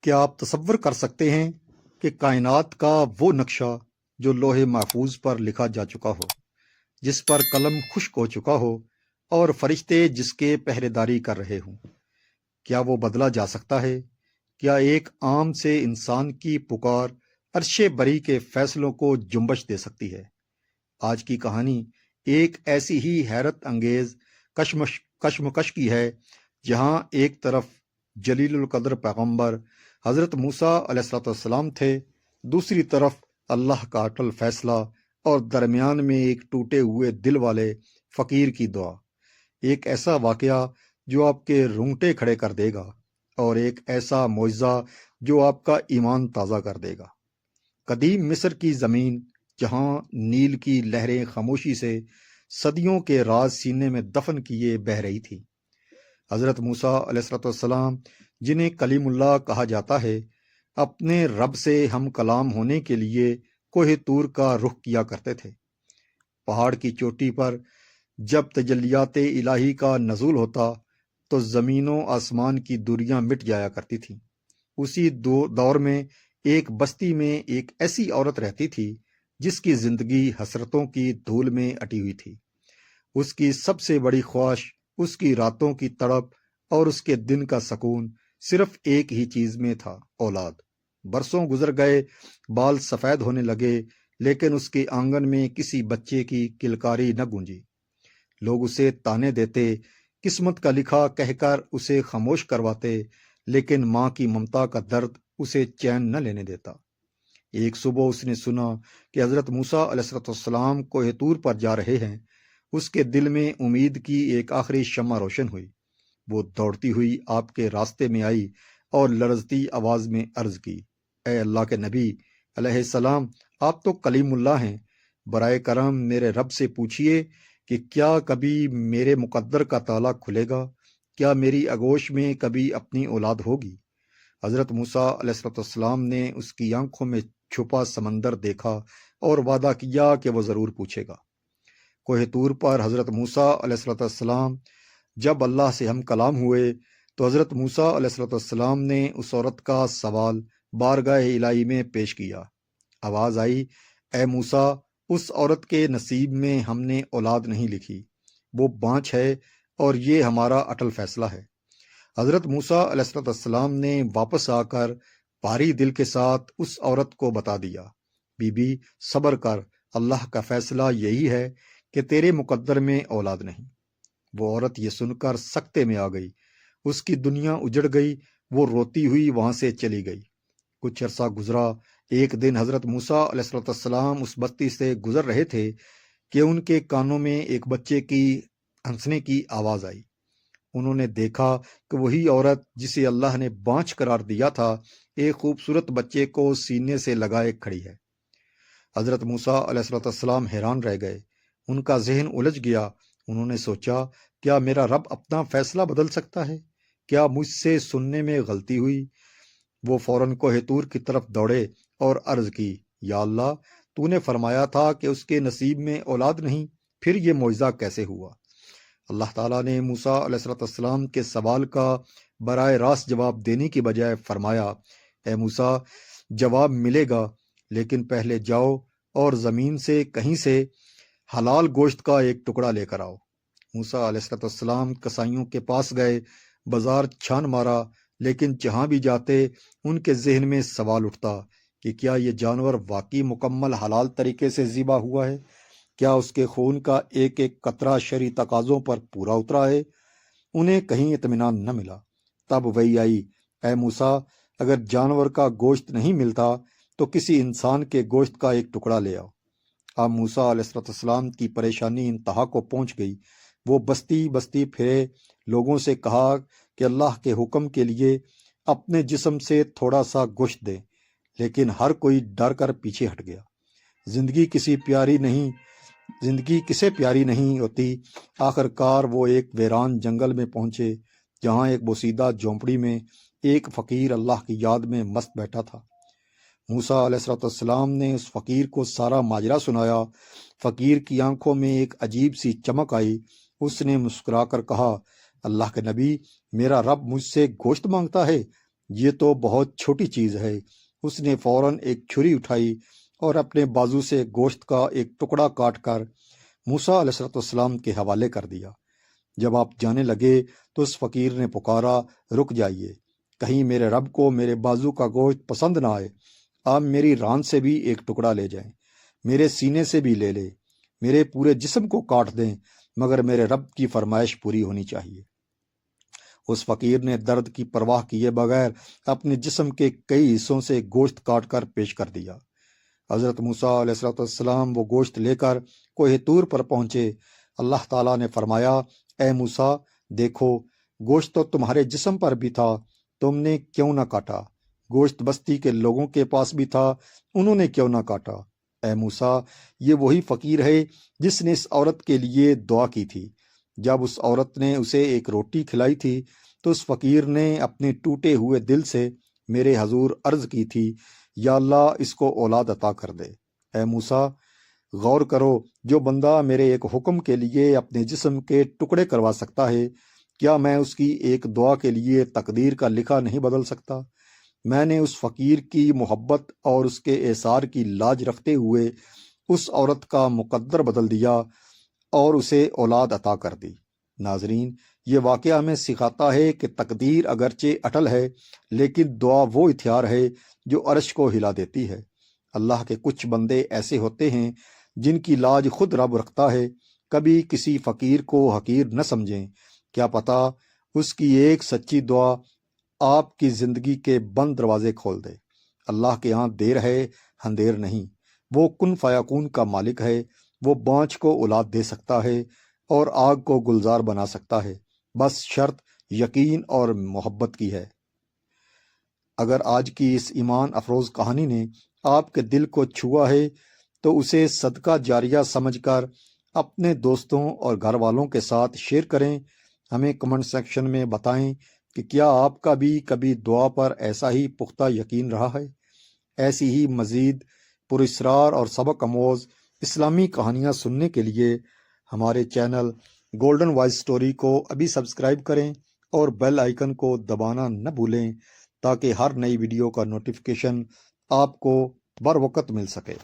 کیا آپ تصور کر سکتے ہیں کہ کائنات کا وہ نقشہ جو لوح محفوظ پر لکھا جا چکا ہو، جس پر قلم خشک ہو چکا ہو اور فرشتے جس کے پہرے داری کر رہے ہوں، کیا وہ بدلا جا سکتا ہے؟ کیا ایک عام سے انسان کی پکار عرش بری کے فیصلوں کو جنبش دے سکتی ہے؟ آج کی کہانی ایک ایسی ہی حیرت انگیز کشمکش کی ہے، جہاں ایک طرف جلیل القدر پیغمبر حضرت موسیٰ علیہ السلام تھے، دوسری طرف اللہ کا اٹل فیصلہ، اور درمیان میں ایک ٹوٹے ہوئے دل والے فقیر کی دعا۔ ایک ایسا واقعہ جو آپ کے رونگٹے کھڑے کر دے گا، اور ایک ایسا معجزہ جو آپ کا ایمان تازہ کر دے گا۔ قدیم مصر کی زمین، جہاں نیل کی لہریں خاموشی سے صدیوں کے راز سینے میں دفن کیے بہہ رہی تھی۔ حضرت موسیٰ علیہ السلام، جنہیں کلیم اللہ کہا جاتا ہے، اپنے رب سے ہم کلام ہونے کے لیے کوہ طور کا رخ کیا کرتے تھے۔ پہاڑ کی چوٹی پر جب تجلیات الہی کا نزول ہوتا تو زمین و آسمان کی دوریاں مٹ جایا کرتی تھیں۔ اسی دور میں ایک بستی میں ایک ایسی عورت رہتی تھی جس کی زندگی حسرتوں کی دھول میں اٹی ہوئی تھی۔ اس کی سب سے بڑی خواہش، اس کی راتوں کی تڑپ اور اس کے دن کا سکون صرف ایک ہی چیز میں تھا: اولاد۔ برسوں گزر گئے، بال سفید ہونے لگے، لیکن اس کے آنگن میں کسی بچے کی کلکاری نہ گونجی۔ لوگ اسے تانے دیتے، قسمت کا لکھا کہہ کر اسے خاموش کرواتے، لیکن ماں کی ممتا کا درد اسے چین نہ لینے دیتا۔ ایک صبح اس نے سنا کہ حضرت موسیٰ علیہ السلام کوہ طور پر جا رہے ہیں۔ اس کے دل میں امید کی ایک آخری شمع روشن ہوئی۔ وہ دوڑتی ہوئی آپ کے راستے میں آئی اور لرزتی آواز میں عرض کی: اے اللہ کے نبی علیہ السلام، آپ تو کلیم اللہ ہیں، برائے کرم میرے رب سے پوچھئے کہ کیا کبھی میرے مقدر کا تالا کھلے گا؟ کیا میری آغوش میں کبھی اپنی اولاد ہوگی؟ حضرت موسیٰ علیہ السلام نے اس کی آنکھوں میں چھپا سمندر دیکھا اور وعدہ کیا کہ وہ ضرور پوچھے گا۔ کوہ طور پر حضرت موسیٰ علیہ السلام جب اللہ سے ہم کلام ہوئے تو حضرت موسیٰ علیہ السلام نے اس عورت کا سوال بارگاہ الہی میں پیش کیا۔ آواز آئی: اے موسیٰ، اس عورت کے نصیب میں ہم نے اولاد نہیں لکھی، وہ بانجھ ہے، اور یہ ہمارا اٹل فیصلہ ہے۔ حضرت موسیٰ علیہ السلام نے واپس آ کر بھاری دل کے ساتھ اس عورت کو بتا دیا: بی بی، صبر کر، اللہ کا فیصلہ یہی ہے کہ تیرے مقدر میں اولاد نہیں۔ وہ عورت یہ سن کر سکتے میں آ گئی، اس کی دنیا اجڑ گئی، وہ روتی ہوئی وہاں سے چلی گئی۔ کچھ عرصہ گزرا، ایک دن حضرت موسیٰ علیہ السلام اس بستی سے گزر رہے تھے کہ ان کے کانوں میں ایک بچے کی ہنسنے کی آواز آئی۔ انہوں نے دیکھا کہ وہی عورت جسے اللہ نے بانجھ قرار دیا تھا، ایک خوبصورت بچے کو سینے سے لگائے کھڑی ہے۔ حضرت موسیٰ علیہ السلام حیران رہ گئے، ان کا ذہن الجھ گیا۔ انہوں نے سوچا، کیا میرا رب اپنا فیصلہ بدل سکتا ہے؟ کیا مجھ سے سننے میں غلطی ہوئی؟ وہ فوراً کوہ طور کی طرف دوڑے اور عرض کی: یا اللہ، تو نے فرمایا تھا کہ اس کے نصیب میں اولاد نہیں، پھر یہ معجزہ کیسے ہوا؟ اللہ تعالیٰ نے موسیٰ علیہ السلام کے سوال کا براہ راست جواب دینے کی بجائے فرمایا: اے موسیٰ، جواب ملے گا، لیکن پہلے جاؤ اور زمین سے کہیں سے حلال گوشت کا ایک ٹکڑا لے کر آؤ۔ موسیٰ علیہ السلام کسائیوں کے پاس گئے، بازار چھان مارا، لیکن جہاں بھی جاتے ان کے ذہن میں سوال اٹھتا کہ کیا یہ جانور واقعی مکمل حلال طریقے سے ذبح ہوا ہے؟ کیا اس کے خون کا ایک ایک قطرہ شرعی تقاضوں پر پورا اترا ہے؟ انہیں کہیں اطمینان نہ ملا۔ تب وہی آئی: اے موسیٰ، اگر جانور کا گوشت نہیں ملتا تو کسی انسان کے گوشت کا ایک ٹکڑا لے آؤ۔ اب موسیٰ علیہ السلام کی پریشانی انتہا کو پہنچ گئی۔ وہ بستی بستی پھرے، لوگوں سے کہا کہ اللہ کے حکم کے لیے اپنے جسم سے تھوڑا سا گوشت دیں، لیکن ہر کوئی ڈر کر پیچھے ہٹ گیا۔ زندگی کسے پیاری نہیں ہوتی۔ آخر کار وہ ایک ویران جنگل میں پہنچے، جہاں ایک بوسیدہ جھونپڑی میں ایک فقیر اللہ کی یاد میں مست بیٹھا تھا۔ موسیٰ علیہ السلام نے اس فقیر کو سارا ماجرا سنایا۔ فقیر کی آنکھوں میں ایک عجیب سی چمک آئی۔ اس نے مسکرا کر کہا: اللہ کے نبی، میرا رب مجھ سے گوشت مانگتا ہے؟ یہ تو بہت چھوٹی چیز ہے۔ اس نے فوراً ایک چھری اٹھائی اور اپنے بازو سے گوشت کا ایک ٹکڑا کاٹ کر موسیٰ علیہ السلام کے حوالے کر دیا۔ جب آپ جانے لگے تو اس فقیر نے پکارا، رک جائیے، کہیں میرے رب کو میرے بازو کا گوشت پسند نہ آئے۔ آپ میری ران سے بھی ایک ٹکڑا لے جائیں، میرے سینے سے بھی لے لیں، میرے پورے جسم کو کاٹ دیں، مگر میرے رب کی فرمائش پوری ہونی چاہیے۔ اس فقیر نے درد کی پرواہ کیے بغیر اپنے جسم کے کئی حصوں سے گوشت کاٹ کر پیش کر دیا۔ حضرت موسیٰ علیہ السلام وہ گوشت لے کر کوہ طور پر پہنچے۔ اللہ تعالیٰ نے فرمایا، اے موسیٰ، دیکھو، گوشت تو تمہارے جسم پر بھی تھا، تم نے کیوں نہ کاٹا؟ گوشت بستی کے لوگوں کے پاس بھی تھا، انہوں نے کیوں نہ کاٹا؟ اے موسیٰ، یہ وہی فقیر ہے جس نے اس عورت کے لیے دعا کی تھی۔ جب اس عورت نے اسے ایک روٹی کھلائی تھی تو اس فقیر نے اپنے ٹوٹے ہوئے دل سے میرے حضور عرض کی تھی، یا اللہ اس کو اولاد عطا کر دے۔ اے موسیٰ، غور کرو، جو بندہ میرے ایک حکم کے لیے اپنے جسم کے ٹکڑے کروا سکتا ہے، کیا میں اس کی ایک دعا کے لیے تقدیر کا لکھا نہیں بدل سکتا؟ میں نے اس فقیر کی محبت اور اس کے احسار کی لاج رکھتے ہوئے اس عورت کا مقدر بدل دیا اور اسے اولاد عطا کر دی۔ ناظرین، یہ واقعہ ہمیں سکھاتا ہے کہ تقدیر اگرچہ اٹل ہے، لیکن دعا وہ ہتھیار ہے جو عرش کو ہلا دیتی ہے۔ اللہ کے کچھ بندے ایسے ہوتے ہیں جن کی لاج خود رب رکھتا ہے۔ کبھی کسی فقیر کو حقیر نہ سمجھیں، کیا پتہ اس کی ایک سچی دعا آپ کی زندگی کے بند دروازے کھول دے۔ اللہ کے ہاں دیر ہے، اندھیر نہیں۔ وہ کن فیکون کا مالک ہے، وہ بانجھ کو اولاد دے سکتا ہے اور آگ کو گلزار بنا سکتا ہے، بس شرط یقین اور محبت کی ہے۔ اگر آج کی اس ایمان افروز کہانی نے آپ کے دل کو چھوا ہے تو اسے صدقہ جاریہ سمجھ کر اپنے دوستوں اور گھر والوں کے ساتھ شیئر کریں۔ ہمیں کمنٹ سیکشن میں بتائیں کہ کیا آپ کا بھی کبھی دعا پر ایسا ہی پختہ یقین رہا ہے؟ ایسی ہی مزید پراسرار اور سبق آموز اسلامی کہانیاں سننے کے لیے ہمارے چینل گولڈن وائس سٹوری کو ابھی سبسکرائب کریں اور بیل آئیکن کو دبانا نہ بھولیں تاکہ ہر نئی ویڈیو کا نوٹیفیکیشن آپ کو بر وقت مل سکے۔